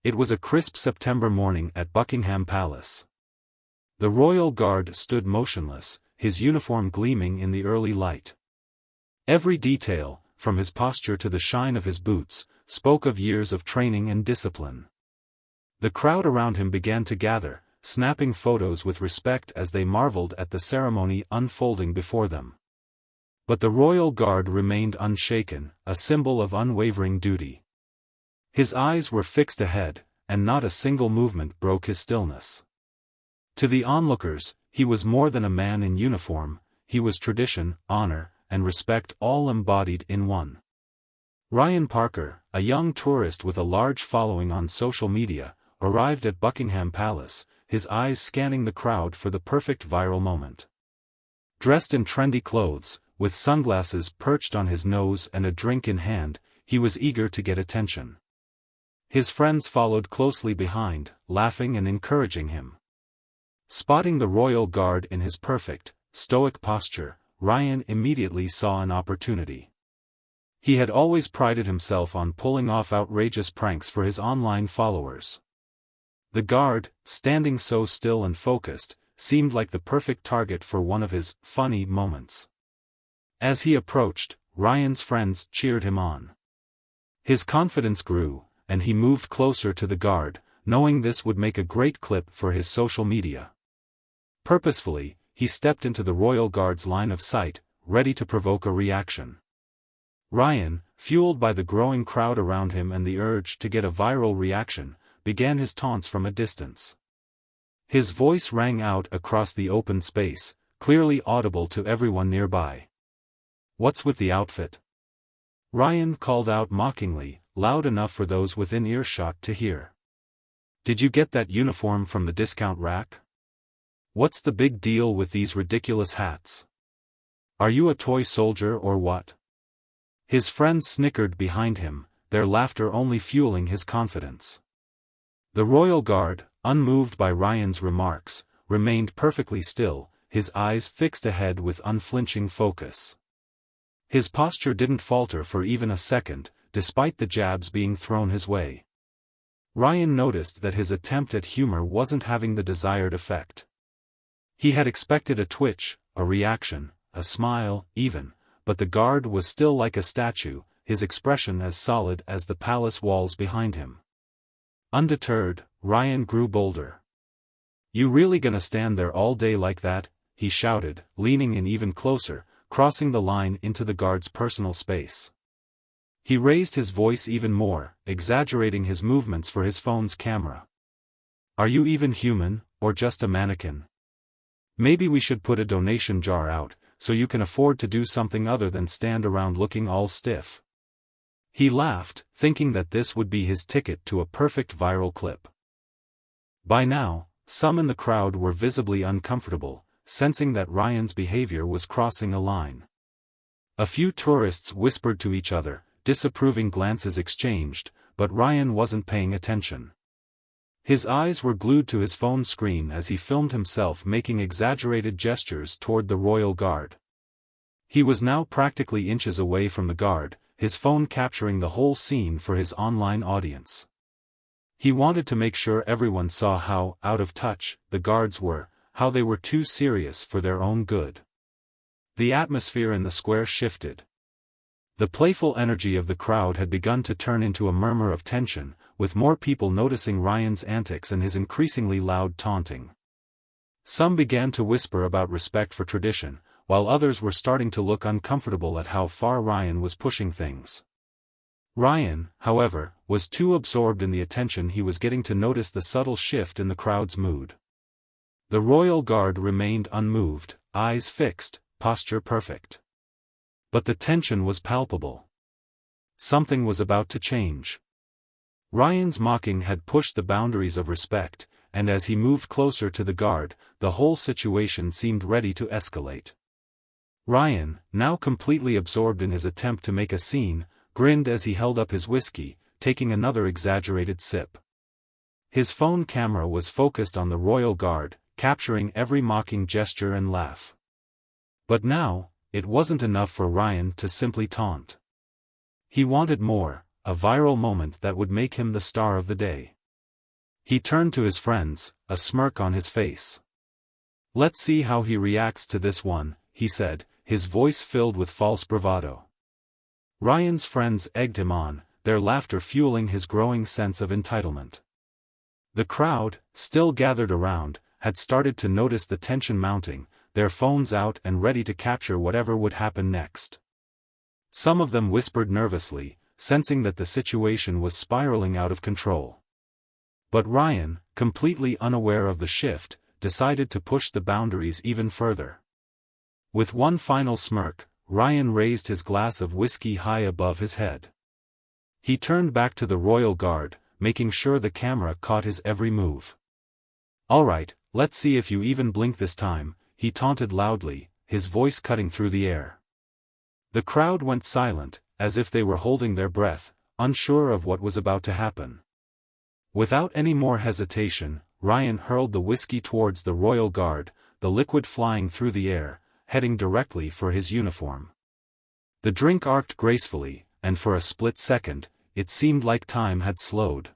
It was a crisp September morning at Buckingham Palace. The royal guard stood motionless, his uniform gleaming in the early light. Every detail, from his posture to the shine of his boots, spoke of years of training and discipline. The crowd around him began to gather, snapping photos with respect as they marveled at the ceremony unfolding before them. But the royal guard remained unshaken, a symbol of unwavering duty. His eyes were fixed ahead, and not a single movement broke his stillness. To the onlookers, he was more than a man in uniform, he was tradition, honor, and respect all embodied in one. Ryan Parker, a young tourist with a large following on social media, arrived at Buckingham Palace, his eyes scanning the crowd for the perfect viral moment. Dressed in trendy clothes, with sunglasses perched on his nose and a drink in hand, he was eager to get attention. His friends followed closely behind, laughing and encouraging him. Spotting the royal guard in his perfect, stoic posture, Ryan immediately saw an opportunity. He had always prided himself on pulling off outrageous pranks for his online followers. The guard, standing so still and focused, seemed like the perfect target for one of his funny moments. As he approached, Ryan's friends cheered him on. His confidence grew, and he moved closer to the guard, knowing this would make a great clip for his social media. Purposefully, he stepped into the royal guard's line of sight, ready to provoke a reaction. Ryan, fueled by the growing crowd around him and the urge to get a viral reaction, began his taunts from a distance. His voice rang out across the open space, clearly audible to everyone nearby. "What's with the outfit?" Ryan called out mockingly, loud enough for those within earshot to hear. "Did you get that uniform from the discount rack? What's the big deal with these ridiculous hats? Are you a toy soldier or what?" His friends snickered behind him, their laughter only fueling his confidence. The royal guard, unmoved by Ryan's remarks, remained perfectly still, his eyes fixed ahead with unflinching focus. His posture didn't falter for even a second, despite the jabs being thrown his way. Ryan noticed that his attempt at humor wasn't having the desired effect. He had expected a twitch, a reaction, a smile, even, but the guard was still like a statue, his expression as solid as the palace walls behind him. Undeterred, Ryan grew bolder. "You really gonna stand there all day like that?" he shouted, leaning in even closer, crossing the line into the guard's personal space. He raised his voice even more, exaggerating his movements for his phone's camera. "Are you even human, or just a mannequin? Maybe we should put a donation jar out, so you can afford to do something other than stand around looking all stiff." He laughed, thinking that this would be his ticket to a perfect viral clip. By now, some in the crowd were visibly uncomfortable, sensing that Ryan's behavior was crossing a line. A few tourists whispered to each other, disapproving glances exchanged, but Ryan wasn't paying attention. His eyes were glued to his phone screen as he filmed himself making exaggerated gestures toward the royal guard. He was now practically inches away from the guard, his phone capturing the whole scene for his online audience. He wanted to make sure everyone saw how out of touch the guards were, how they were too serious for their own good. The atmosphere in the square shifted. The playful energy of the crowd had begun to turn into a murmur of tension, with more people noticing Ryan's antics and his increasingly loud taunting. Some began to whisper about respect for tradition, while others were starting to look uncomfortable at how far Ryan was pushing things. Ryan, however, was too absorbed in the attention he was getting to notice the subtle shift in the crowd's mood. The royal guard remained unmoved, eyes fixed, posture perfect. But the tension was palpable. Something was about to change. Ryan's mocking had pushed the boundaries of respect, and as he moved closer to the guard, the whole situation seemed ready to escalate. Ryan, now completely absorbed in his attempt to make a scene, grinned as he held up his whiskey, taking another exaggerated sip. His phone camera was focused on the royal guard, capturing every mocking gesture and laugh. But now, it wasn't enough for Ryan to simply taunt. He wanted more, a viral moment that would make him the star of the day. He turned to his friends, a smirk on his face. "Let's see how he reacts to this one," he said, his voice filled with false bravado. Ryan's friends egged him on, their laughter fueling his growing sense of entitlement. The crowd, still gathered around, had started to notice the tension mounting, their phones out and ready to capture whatever would happen next. Some of them whispered nervously, sensing that the situation was spiraling out of control. But Ryan, completely unaware of the shift, decided to push the boundaries even further. With one final smirk, Ryan raised his glass of whiskey high above his head. He turned back to the Royal Guard, making sure the camera caught his every move. "All right, let's see if you even blink this time," he taunted loudly, his voice cutting through the air. The crowd went silent, as if they were holding their breath, unsure of what was about to happen. Without any more hesitation, Ryan hurled the whiskey towards the Royal Guard, the liquid flying through the air, heading directly for his uniform. The drink arced gracefully, and for a split second, it seemed like time had slowed.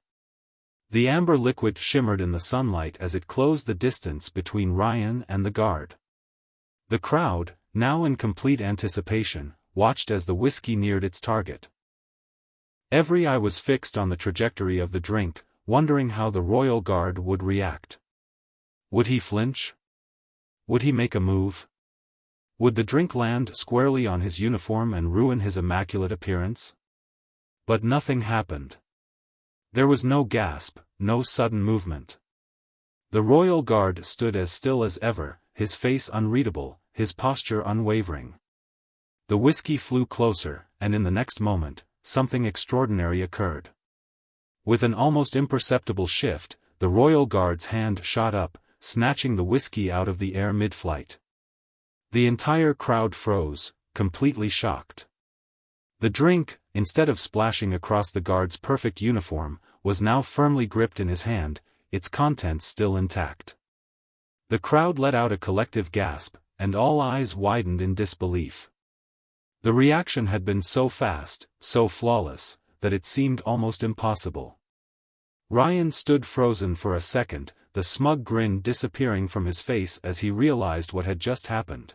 The amber liquid shimmered in the sunlight as it closed the distance between Ryan and the guard. The crowd, now in complete anticipation, watched as the whiskey neared its target. Every eye was fixed on the trajectory of the drink, wondering how the Royal Guard would react. Would he flinch? Would he make a move? Would the drink land squarely on his uniform and ruin his immaculate appearance? But nothing happened. There was no gasp, no sudden movement. The Royal Guard stood as still as ever, his face unreadable, his posture unwavering. The whiskey flew closer, and in the next moment, something extraordinary occurred. With an almost imperceptible shift, the Royal Guard's hand shot up, snatching the whiskey out of the air mid-flight. The entire crowd froze, completely shocked. The drink, instead of splashing across the guard's perfect uniform, was now firmly gripped in his hand, its contents still intact. The crowd let out a collective gasp, and all eyes widened in disbelief. The reaction had been so fast, so flawless, that it seemed almost impossible. Ryan stood frozen for a second, the smug grin disappearing from his face as he realized what had just happened.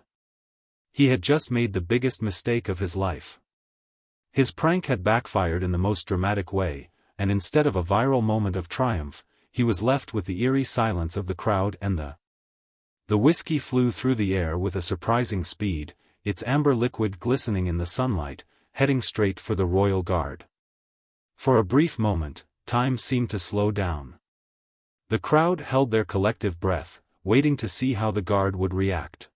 He had just made the biggest mistake of his life. His prank had backfired in the most dramatic way, and instead of a viral moment of triumph, he was left with the eerie silence of the crowd and the whiskey flew through the air with a surprising speed, its amber liquid glistening in the sunlight, heading straight for the Royal Guard. For a brief moment, time seemed to slow down. The crowd held their collective breath, waiting to see how the guard would react.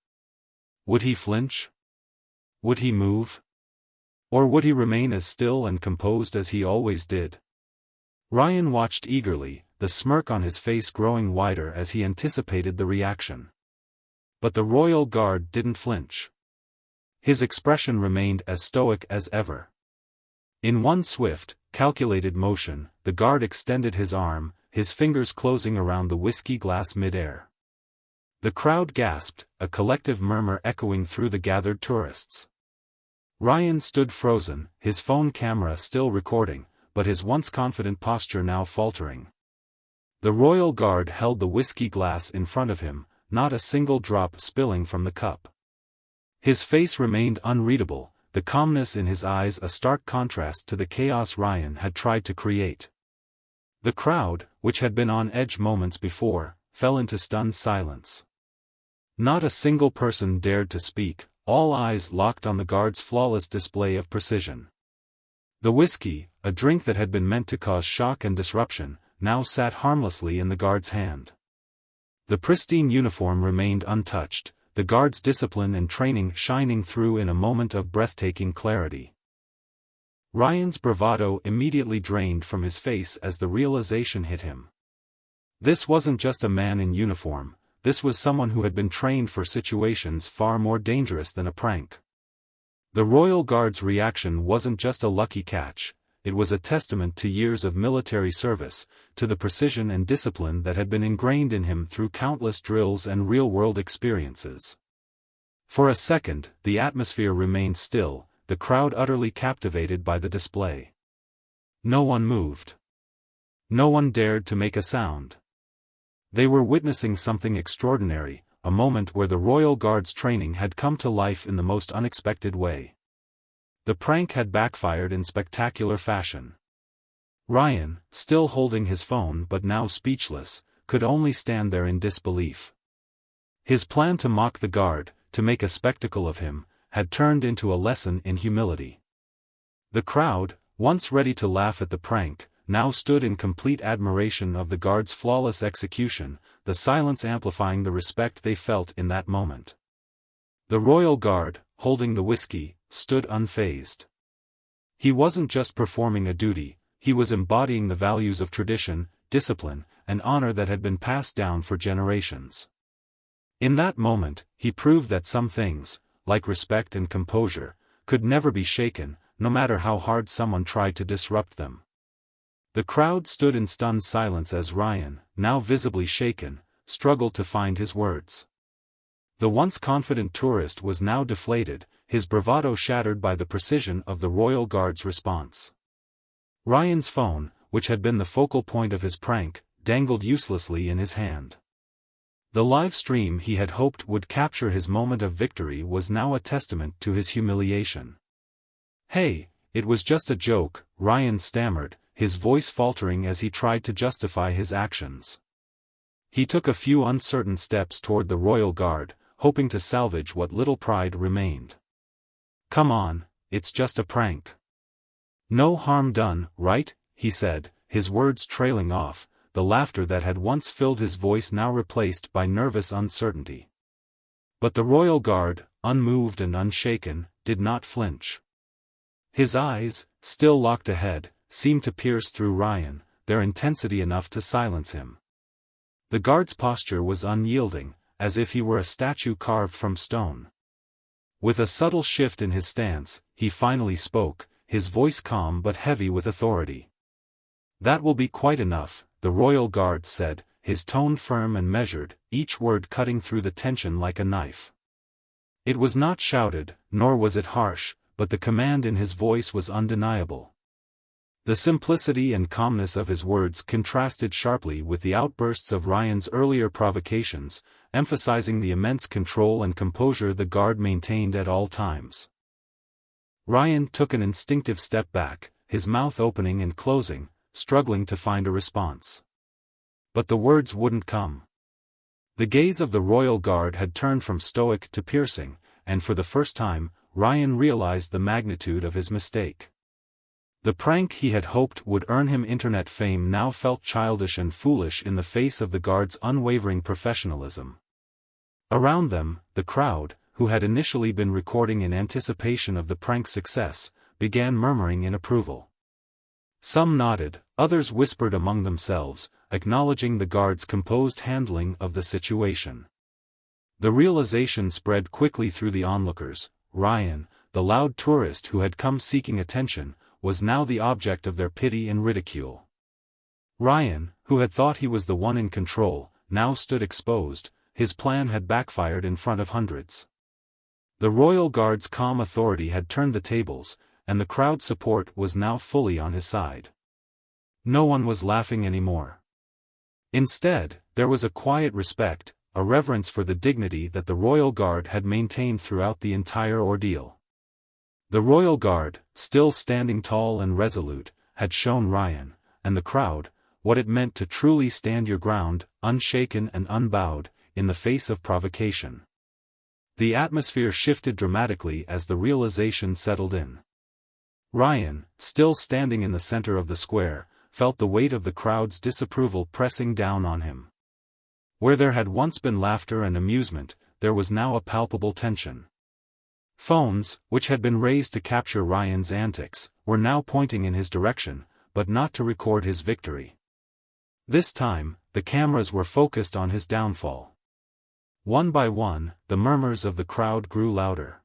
Would he flinch? Would he move? Or would he remain as still and composed as he always did? Ryan watched eagerly, the smirk on his face growing wider as he anticipated the reaction. But the Royal Guard didn't flinch. His expression remained as stoic as ever. In one swift, calculated motion, the guard extended his arm, his fingers closing around the whiskey glass mid-air. The crowd gasped, a collective murmur echoing through the gathered tourists. Ryan stood frozen, his phone camera still recording, but his once confident posture now faltering. The Royal Guard held the whiskey glass in front of him, not a single drop spilling from the cup. His face remained unreadable, the calmness in his eyes a stark contrast to the chaos Ryan had tried to create. The crowd, which had been on edge moments before, fell into stunned silence. Not a single person dared to speak, all eyes locked on the guard's flawless display of precision. The whiskey, a drink that had been meant to cause shock and disruption, now sat harmlessly in the guard's hand. The pristine uniform remained untouched, the guard's discipline and training shining through in a moment of breathtaking clarity. Ryan's bravado immediately drained from his face as the realization hit him. This wasn't just a man in uniform, this was someone who had been trained for situations far more dangerous than a prank. The Royal Guard's reaction wasn't just a lucky catch, it was a testament to years of military service, to the precision and discipline that had been ingrained in him through countless drills and real-world experiences. For a second, the atmosphere remained still, the crowd utterly captivated by the display. No one moved. No one dared to make a sound. They were witnessing something extraordinary, a moment where the Royal Guard's training had come to life in the most unexpected way. The prank had backfired in spectacular fashion. Ryan, still holding his phone but now speechless, could only stand there in disbelief. His plan to mock the guard, to make a spectacle of him, had turned into a lesson in humility. The crowd, once ready to laugh at the prank, now stood in complete admiration of the guard's flawless execution, the silence amplifying the respect they felt in that moment. The Royal Guard, holding the whiskey, stood unfazed. He wasn't just performing a duty, he was embodying the values of tradition, discipline, and honor that had been passed down for generations. In that moment, he proved that some things, like respect and composure, could never be shaken, no matter how hard someone tried to disrupt them. The crowd stood in stunned silence as Ryan, now visibly shaken, struggled to find his words. The once confident tourist was now deflated, his bravado shattered by the precision of the Royal Guard's response. Ryan's phone, which had been the focal point of his prank, dangled uselessly in his hand. The live stream he had hoped would capture his moment of victory was now a testament to his humiliation. "Hey, it was just a joke," Ryan stammered, his voice faltering as he tried to justify his actions. He took a few uncertain steps toward the Royal Guard, hoping to salvage what little pride remained. "Come on, it's just a prank. No harm done, right?" he said, his words trailing off, the laughter that had once filled his voice now replaced by nervous uncertainty. But the Royal Guard, unmoved and unshaken, did not flinch. His eyes, still locked ahead, seemed to pierce through Ryan, their intensity enough to silence him. The guard's posture was unyielding, as if he were a statue carved from stone. With a subtle shift in his stance, he finally spoke, his voice calm but heavy with authority. "That will be quite enough," the Royal Guard said, his tone firm and measured, each word cutting through the tension like a knife. It was not shouted, nor was it harsh, but the command in his voice was undeniable. The simplicity and calmness of his words contrasted sharply with the outbursts of Ryan's earlier provocations, emphasizing the immense control and composure the guard maintained at all times. Ryan took an instinctive step back, his mouth opening and closing, struggling to find a response. But the words wouldn't come. The gaze of the Royal Guard had turned from stoic to piercing, and for the first time, Ryan realized the magnitude of his mistake. The prank he had hoped would earn him internet fame now felt childish and foolish in the face of the guard's unwavering professionalism. Around them, the crowd, who had initially been recording in anticipation of the prank's success, began murmuring in approval. Some nodded, others whispered among themselves, acknowledging the guard's composed handling of the situation. The realization spread quickly through the onlookers: Ryan, the loud tourist who had come seeking attention, was now the object of their pity and ridicule. Ryan, who had thought he was the one in control, now stood exposed, his plan had backfired in front of hundreds. The Royal Guard's calm authority had turned the tables, and the crowd's support was now fully on his side. No one was laughing anymore. Instead, there was a quiet respect, a reverence for the dignity that the Royal Guard had maintained throughout the entire ordeal. The Royal Guard, still standing tall and resolute, had shown Ryan, and the crowd, what it meant to truly stand your ground, unshaken and unbowed, in the face of provocation. The atmosphere shifted dramatically as the realization settled in. Ryan, still standing in the center of the square, felt the weight of the crowd's disapproval pressing down on him. Where there had once been laughter and amusement, there was now a palpable tension. Phones, which had been raised to capture Ryan's antics, were now pointing in his direction, but not to record his victory. This time, the cameras were focused on his downfall. One by one, the murmurs of the crowd grew louder.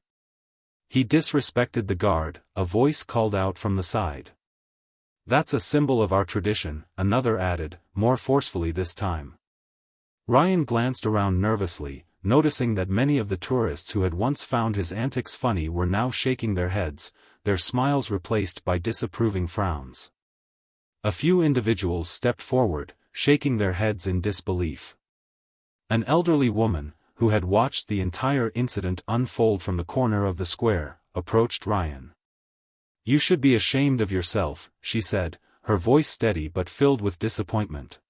"He disrespected the guard," a voice called out from the side. "That's a symbol of our tradition," another added, more forcefully this time. Ryan glanced around nervously, noticing that many of the tourists who had once found his antics funny were now shaking their heads, their smiles replaced by disapproving frowns. A few individuals stepped forward, shaking their heads in disbelief. An elderly woman, who had watched the entire incident unfold from the corner of the square, approached Ryan. "You should be ashamed of yourself," she said, her voice steady but filled with disappointment.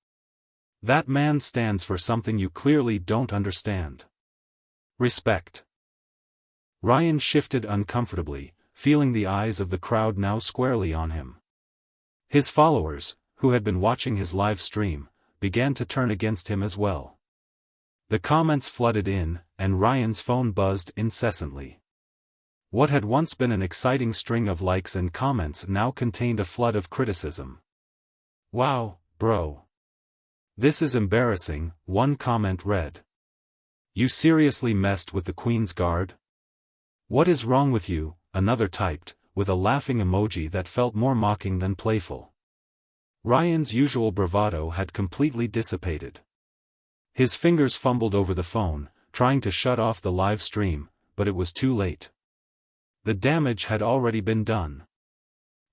"That man stands for something you clearly don't understand. Respect." Ryan shifted uncomfortably, feeling the eyes of the crowd now squarely on him. His followers, who had been watching his live stream, began to turn against him as well. The comments flooded in, and Ryan's phone buzzed incessantly. What had once been an exciting string of likes and comments now contained a flood of criticism. "Wow, bro. This is embarrassing," one comment read. "You seriously messed with the Queen's Guard? What is wrong with you?" another typed, with a laughing emoji that felt more mocking than playful. Ryan's usual bravado had completely dissipated. His fingers fumbled over the phone, trying to shut off the live stream, but it was too late. The damage had already been done.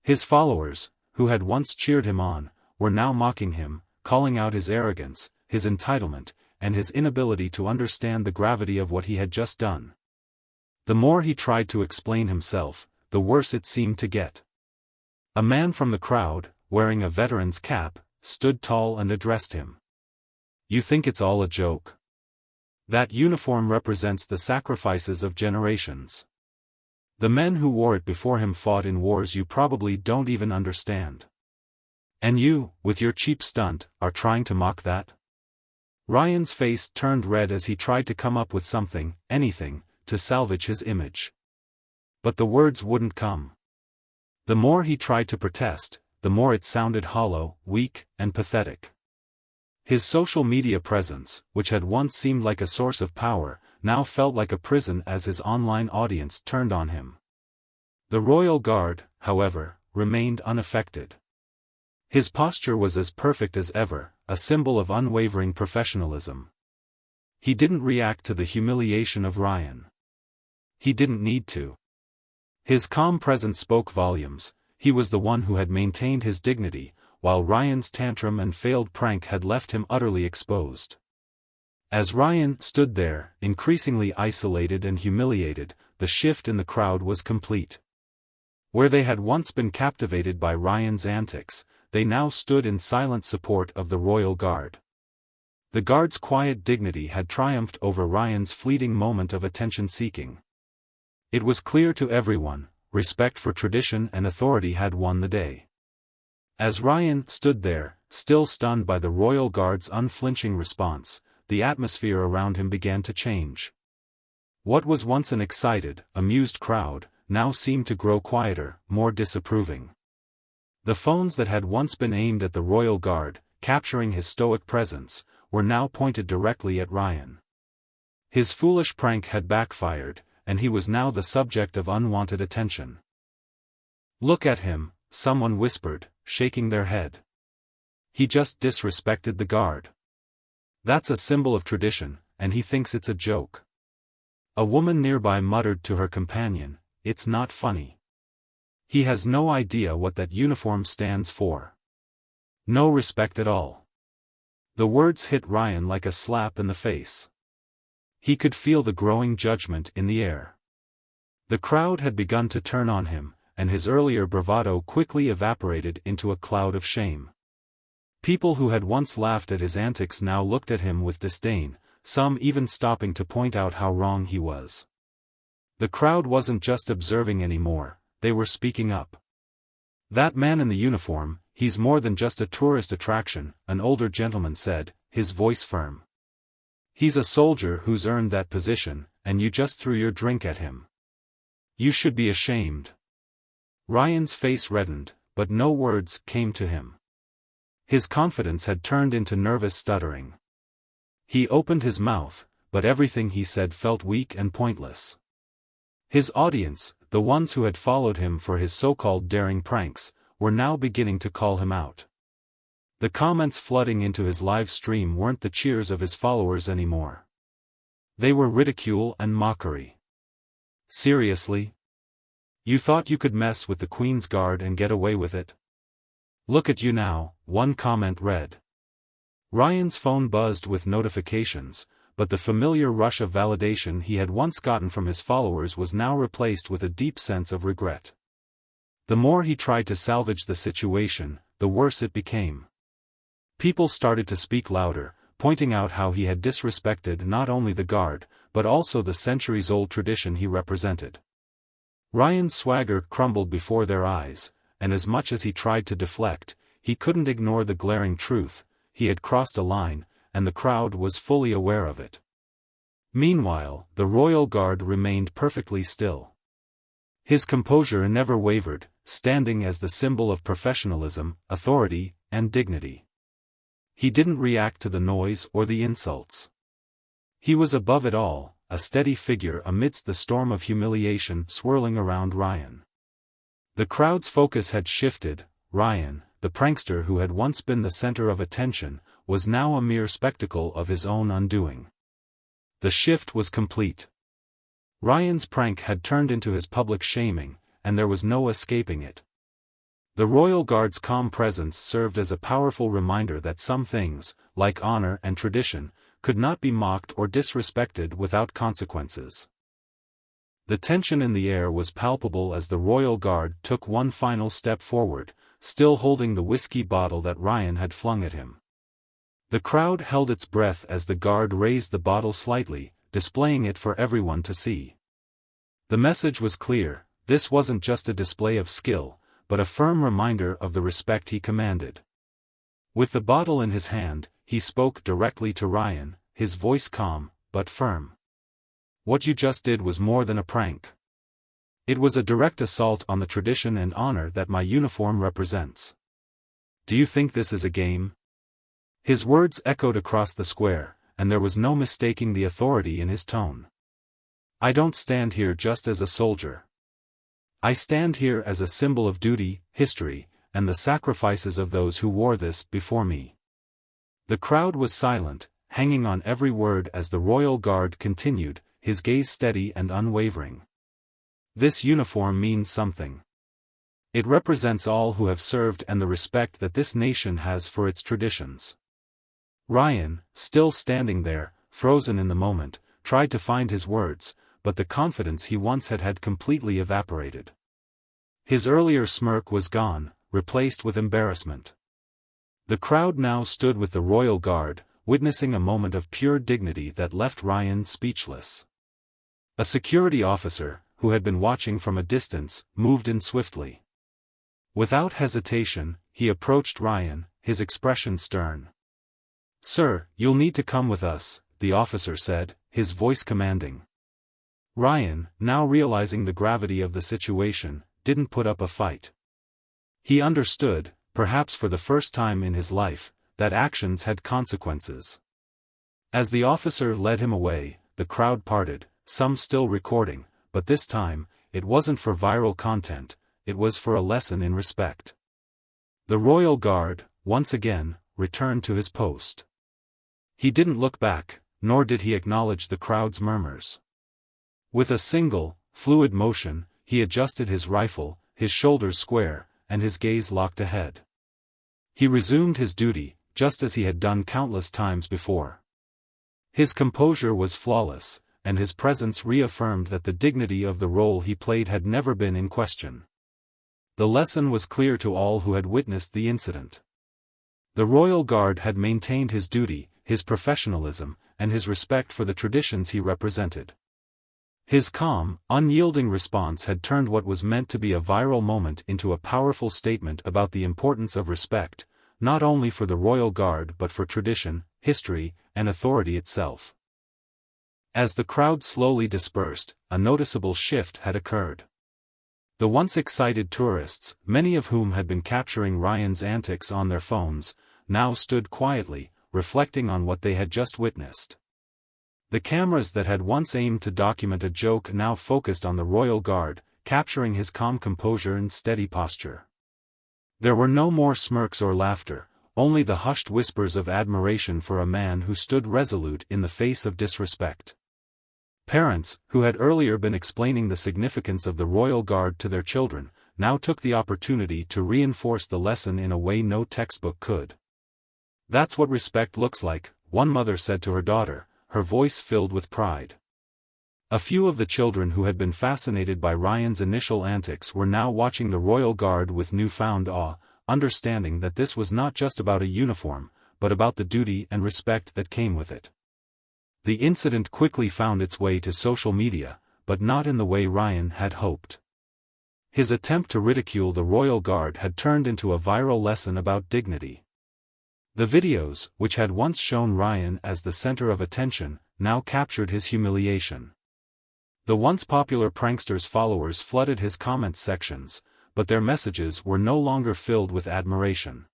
His followers, who had once cheered him on, were now mocking him, calling out his arrogance, his entitlement, and his inability to understand the gravity of what he had just done. The more he tried to explain himself, the worse it seemed to get. A man from the crowd, wearing a veteran's cap, stood tall and addressed him. "You think it's all a joke? That uniform represents the sacrifices of generations. The men who wore it before him fought in wars you probably don't even understand. And you, with your cheap stunt, are trying to mock that?" Ryan's face turned red as he tried to come up with something, anything, to salvage his image. But the words wouldn't come. The more he tried to protest, the more it sounded hollow, weak, and pathetic. His social media presence, which had once seemed like a source of power, now felt like a prison as his online audience turned on him. The Royal Guard, however, remained unaffected. His posture was as perfect as ever, a symbol of unwavering professionalism. He didn't react to the humiliation of Ryan. He didn't need to. His calm presence spoke volumes. He was the one who had maintained his dignity, while Ryan's tantrum and failed prank had left him utterly exposed. As Ryan stood there, increasingly isolated and humiliated, the shift in the crowd was complete. Where they had once been captivated by Ryan's antics, they now stood in silent support of the Royal Guard. The Guard's quiet dignity had triumphed over Ryan's fleeting moment of attention-seeking. It was clear to everyone, respect for tradition and authority had won the day. As Ryan stood there, still stunned by the Royal Guard's unflinching response, the atmosphere around him began to change. What was once an excited, amused crowd, now seemed to grow quieter, more disapproving. The phones that had once been aimed at the Royal Guard, capturing his stoic presence, were now pointed directly at Ryan. His foolish prank had backfired, and he was now the subject of unwanted attention. "Look at him," someone whispered, shaking their head. "He just disrespected the Guard. That's a symbol of tradition, and he thinks it's a joke." A woman nearby muttered to her companion, "It's not funny. He has no idea what that uniform stands for. No respect at all." The words hit Ryan like a slap in the face. He could feel the growing judgment in the air. The crowd had begun to turn on him, and his earlier bravado quickly evaporated into a cloud of shame. People who had once laughed at his antics now looked at him with disdain, some even stopping to point out how wrong he was. The crowd wasn't just observing anymore, they were speaking up. "That man in the uniform, he's more than just a tourist attraction," an older gentleman said, his voice firm. "He's a soldier who's earned that position, and you just threw your drink at him. You should be ashamed." Ryan's face reddened, but no words came to him. His confidence had turned into nervous stuttering. He opened his mouth, but everything he said felt weak and pointless. His audience, the ones who had followed him for his so-called daring pranks, were now beginning to call him out. The comments flooding into his live stream weren't the cheers of his followers anymore. They were ridicule and mockery. "Seriously? You thought you could mess with the Queen's Guard and get away with it? "Look at you now," one comment read. Ryan's phone buzzed with notifications, but the familiar rush of validation he had once gotten from his followers was now replaced with a deep sense of regret. The more he tried to salvage the situation, the worse it became. People started to speak louder, pointing out how he had disrespected not only the guard, but also the centuries-old tradition he represented. Ryan's swagger crumbled before their eyes, and as much as he tried to deflect, he couldn't ignore the glaring truth: he had crossed a line, and the crowd was fully aware of it. Meanwhile, the royal guard remained perfectly still. His composure never wavered, standing as the symbol of professionalism, authority, and dignity. He didn't react to the noise or the insults. He was above it all, a steady figure amidst the storm of humiliation swirling around Ryan. The crowd's focus had shifted. Ryan, the prankster who had once been the center of attention, was now a mere spectacle of his own undoing. The shift was complete. Ryan's prank had turned into his public shaming, and there was no escaping it. The royal guard's calm presence served as a powerful reminder that some things, like honor and tradition, could not be mocked or disrespected without consequences. The tension in the air was palpable as the royal guard took one final step forward, still holding the whiskey bottle that Ryan had flung at him. The crowd held its breath as the guard raised the bottle slightly, displaying it for everyone to see. The message was clear: this wasn't just a display of skill, but a firm reminder of the respect he commanded. With the bottle in his hand, he spoke directly to Ryan, his voice calm, but firm. "What you just did was more than a prank. It was a direct assault on the tradition and honor that my uniform represents. Do you think this is a game?" His words echoed across the square, and there was no mistaking the authority in his tone. "I don't stand here just as a soldier. I stand here as a symbol of duty, history, and the sacrifices of those who wore this before me." The crowd was silent, hanging on every word as the royal guard continued, his gaze steady and unwavering. "This uniform means something. It represents all who have served and the respect that this nation has for its traditions." Ryan, still standing there, frozen in the moment, tried to find his words, but the confidence he once had completely evaporated. His earlier smirk was gone, replaced with embarrassment. The crowd now stood with the royal guard, witnessing a moment of pure dignity that left Ryan speechless. A security officer, who had been watching from a distance, moved in swiftly. Without hesitation, he approached Ryan, his expression stern. "Sir, you'll need to come with us," the officer said, his voice commanding. Ryan, now realizing the gravity of the situation, didn't put up a fight. He understood, perhaps for the first time in his life, that actions had consequences. As the officer led him away, the crowd parted, some still recording, but this time, it wasn't for viral content, it was for a lesson in respect. The royal guard, once again, returned to his post. He didn't look back, nor did he acknowledge the crowd's murmurs. With a single, fluid motion, he adjusted his rifle, his shoulders square, and his gaze locked ahead. He resumed his duty, just as he had done countless times before. His composure was flawless, and his presence reaffirmed that the dignity of the role he played had never been in question. The lesson was clear to all who had witnessed the incident. The royal guard had maintained his duty, his professionalism, and his respect for the traditions he represented. His calm, unyielding response had turned what was meant to be a viral moment into a powerful statement about the importance of respect, not only for the royal guard but for tradition, history, and authority itself. As the crowd slowly dispersed, a noticeable shift had occurred. The once excited tourists, many of whom had been capturing Ryan's antics on their phones, now stood quietly, reflecting on what they had just witnessed. The cameras that had once aimed to document a joke now focused on the royal guard, capturing his calm composure and steady posture. There were no more smirks or laughter, only the hushed whispers of admiration for a man who stood resolute in the face of disrespect. Parents, who had earlier been explaining the significance of the royal guard to their children, now took the opportunity to reinforce the lesson in a way no textbook could. "That's what respect looks like," one mother said to her daughter, her voice filled with pride. A few of the children who had been fascinated by Ryan's initial antics were now watching the Royal Guard with newfound awe, understanding that this was not just about a uniform, but about the duty and respect that came with it. The incident quickly found its way to social media, but not in the way Ryan had hoped. His attempt to ridicule the Royal Guard had turned into a viral lesson about dignity. The videos, which had once shown Ryan as the center of attention, now captured his humiliation. The once popular prankster's followers flooded his comment sections, but their messages were no longer filled with admiration.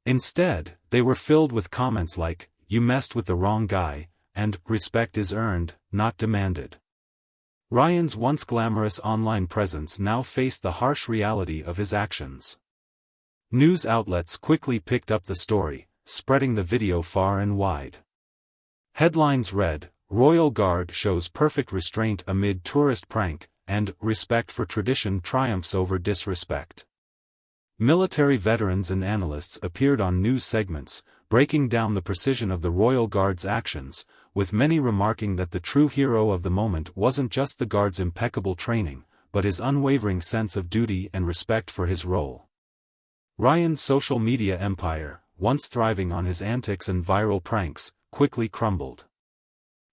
Instead, they were filled with comments like, "You messed with the wrong guy," and "Respect is earned, not demanded." Ryan's once glamorous online presence now faced the harsh reality of his actions. News outlets quickly picked up the story, spreading the video far and wide. Headlines read, "Royal Guard shows perfect restraint amid tourist prank," and "Respect for tradition triumphs over disrespect." Military veterans and analysts appeared on news segments, breaking down the precision of the Royal Guard's actions, with many remarking that the true hero of the moment wasn't just the Guard's impeccable training, but his unwavering sense of duty and respect for his role. Ryan's social media empire, once thriving on his antics and viral pranks, quickly crumbled.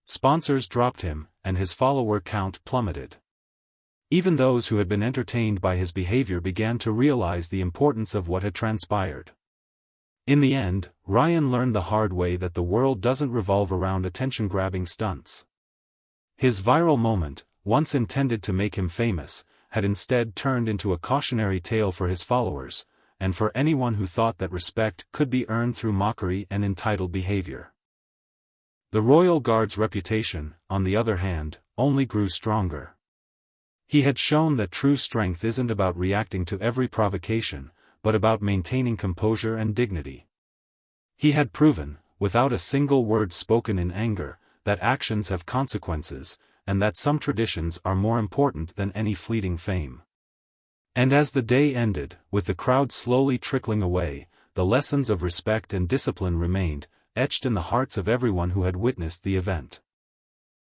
Sponsors dropped him, and his follower count plummeted. Even those who had been entertained by his behavior began to realize the importance of what had transpired. In the end, Ryan learned the hard way that the world doesn't revolve around attention-grabbing stunts. His viral moment, once intended to make him famous, had instead turned into a cautionary tale for his followers, and for anyone who thought that respect could be earned through mockery and entitled behavior. The Royal Guard's reputation, on the other hand, only grew stronger. He had shown that true strength isn't about reacting to every provocation, but about maintaining composure and dignity. He had proven, without a single word spoken in anger, that actions have consequences, and that some traditions are more important than any fleeting fame. And as the day ended, with the crowd slowly trickling away, the lessons of respect and discipline remained, etched in the hearts of everyone who had witnessed the event.